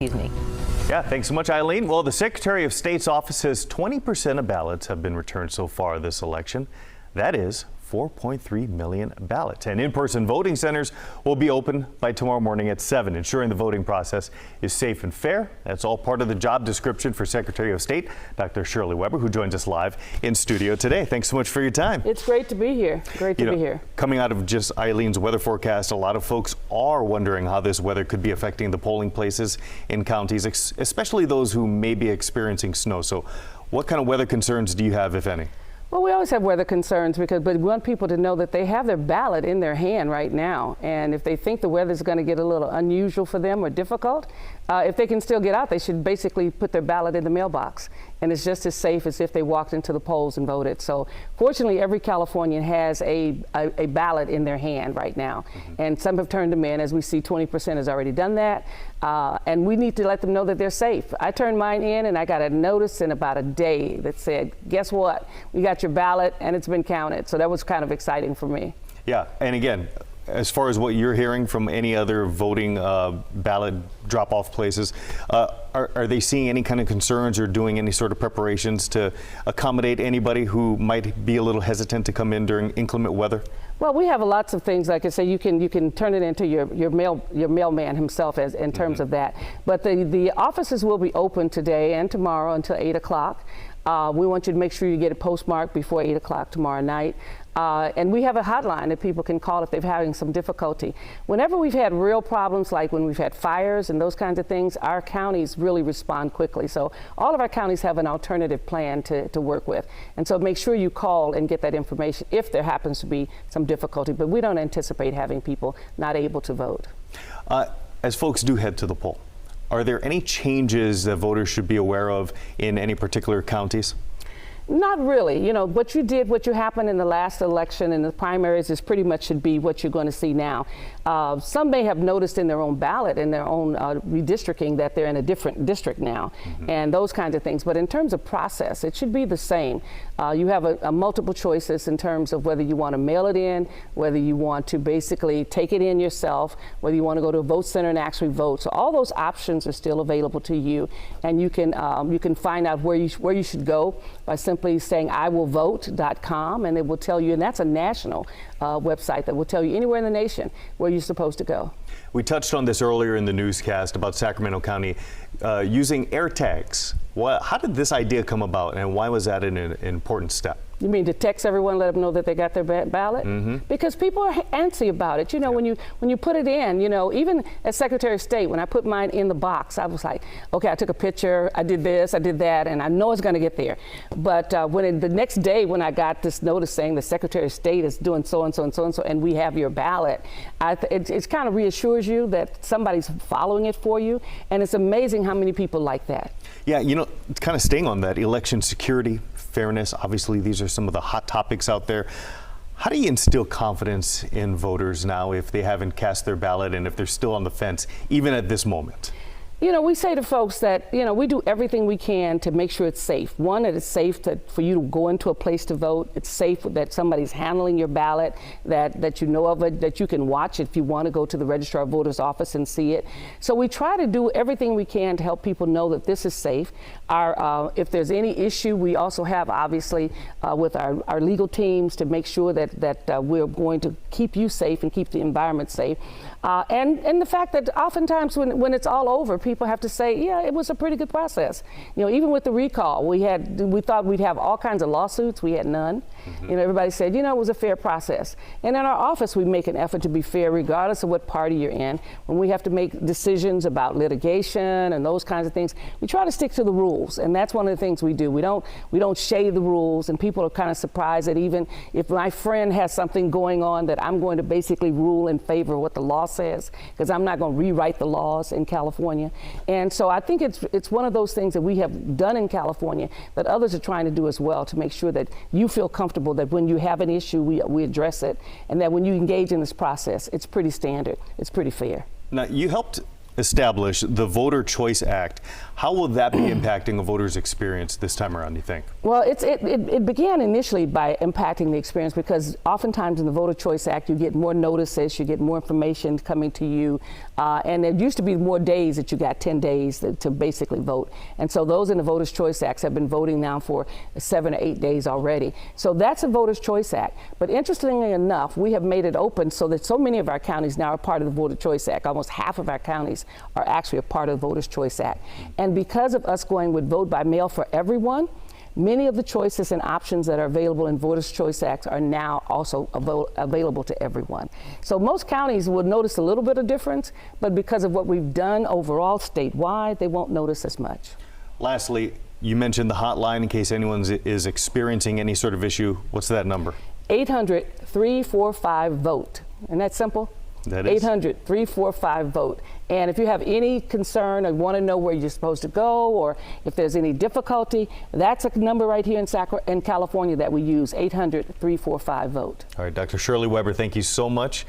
Excuse me. Yeah, thanks so much, Eileen. Well, the Secretary of State's office says 20% of ballots have been returned so far this election. That is 4.3 million ballots. And in-person voting centers will be open by tomorrow morning at 7, ensuring the voting process is safe and fair. That's all part of the job description for Secretary of State, Dr. Shirley Weber, who joins us live in studio today. Thanks so much for your time. It's great to be here. Great to be here. Coming out of just Eileen's weather forecast, a lot of folks are wondering how this weather could be affecting the polling places in counties, especially those who may be experiencing snow. So what kind of weather concerns do you have, if any? Well, we always have weather concerns but we want people to know that they have their ballot in their hand right now. And if they think the weather's going to get a little unusual for them or difficult, if they can still get out, they should basically put their ballot in the mailbox. And it's just as safe as if they walked into the polls and voted. So fortunately, every Californian has a ballot in their hand right now. And some have turned them in. As we see, 20% has already done that. And we need to let them know that they're safe. I turned mine in and I got a notice in about a day that said, guess what? We got your ballot and it's been counted. So that was kind of exciting for me. Yeah, and again, as far as what you're hearing from any other voting ballot drop-off places, are they seeing any kind of concerns or doing any sort of preparations to accommodate anybody who might be a little hesitant to come in during inclement weather? Well, we have lots of things. Like I say, you can turn it into your mailman himself in terms of that. But the offices will be open today and tomorrow until 8 o'clock. We want you to make sure you get it postmarked before 8 o'clock tomorrow night. And we have a hotline that people can call if they're having some difficulty. Whenever we've had real problems, like when we've had fires and those kinds of things, our counties really respond quickly. So all of our counties have an alternative plan to work with. And so make sure you call and get that information if there happens to be some difficulty. But we don't anticipate having people not able to vote. As folks do head to the poll, are there any changes that voters should be aware of in any particular counties? Not really. You know, what happened in the last election and the primaries is pretty much should be what you're going to see now. Some may have noticed in their own ballot, in their own redistricting, that they're in a different district now, and those kinds of things. But in terms of process, it should be the same. You have a multiple choices in terms of whether you want to mail it in, whether you want to basically take it in yourself, whether you want to go to a vote center and actually vote. So all those options are still available to you, and you can find out where you should go by simply saying iwillvote.com, and it will tell you, and that's a national website that will tell you anywhere in the nation where you're supposed to go. We touched on this earlier in the newscast about Sacramento County using air tags. How did this idea come about, and why was that an important step? You mean to text everyone, let them know that they got their ballot? Because people are antsy about it. You know, when you put it in, you know, even as Secretary of State, when I put mine in the box, I was like, okay, I took a picture, I did this, I did that, and I know it's going to get there. But the next day when I got this notice saying the Secretary of State is doing so and so and so and so, and we have your ballot, it kind of reassures you that somebody's following it for you, and it's amazing how many people like that. Yeah, you know, kind of staying on that, election security, fairness, obviously these are some of the hot topics out there. How do you instill confidence in voters now if they haven't cast their ballot and if they're still on the fence, even at this moment? You know, we say to folks that, you know, we do everything we can to make sure it's safe. One, that it's safe for you to go into a place to vote. It's safe that somebody's handling your ballot, that you know of it, that you can watch if you want to go to the Registrar of Voters office and see it. So we try to do everything we can to help people know that this is safe. If there's any issue, we also have, obviously, with our legal teams to make sure that we're going to keep you safe and keep the environment safe. And the fact that oftentimes when it's all over, people have to say, yeah, it was a pretty good process. You know, even with the recall, we thought we'd have all kinds of lawsuits. We had none. You know, everybody said, you know, it was a fair process. And in our office, we make an effort to be fair regardless of what party you're in. When we have to make decisions about litigation and those kinds of things, we try to stick to the rules. And that's one of the things we do. We don't shade the rules, and people are kind of surprised that even if my friend has something going on, that I'm going to basically rule in favor of what the law says, because I'm not going to rewrite the laws in California. And so I think it's one of those things that we have done in California that others are trying to do as well, to make sure that you feel comfortable that when you have an issue, we address it, and that when you engage in this process, it's pretty standard, it's pretty fair. Now, you helped establish the Voter Choice Act. How will that be impacting a voter's experience this time around, do you think? Well, it began initially by impacting the experience because oftentimes in the Voter Choice Act, you get more notices, you get more information coming to you, and there used to be more days that you got 10 days to basically vote. And so those in the Voter's Choice Acts have been voting now for 7 or 8 days already. So that's a Voter's Choice Act. But interestingly enough, we have made it open so that so many of our counties now are part of the Voter Choice Act. Almost half of our counties are actually a part of the Voter's Choice Act. And because of us going with vote by mail for everyone, many of the choices and options that are available in Voters' Choice Acts are now also available to everyone. So most counties will notice a little bit of difference, but because of what we've done overall statewide, they won't notice as much. Lastly, you mentioned the hotline in case anyone is experiencing any sort of issue. What's that number? 800-345-VOTE. Isn't that simple? That is. 800-345-VOTE. And if you have any concern or want to know where you're supposed to go or if there's any difficulty, that's a number right here in California that we use, 800-345-VOTE. All right, Dr. Shirley Weber, thank you so much.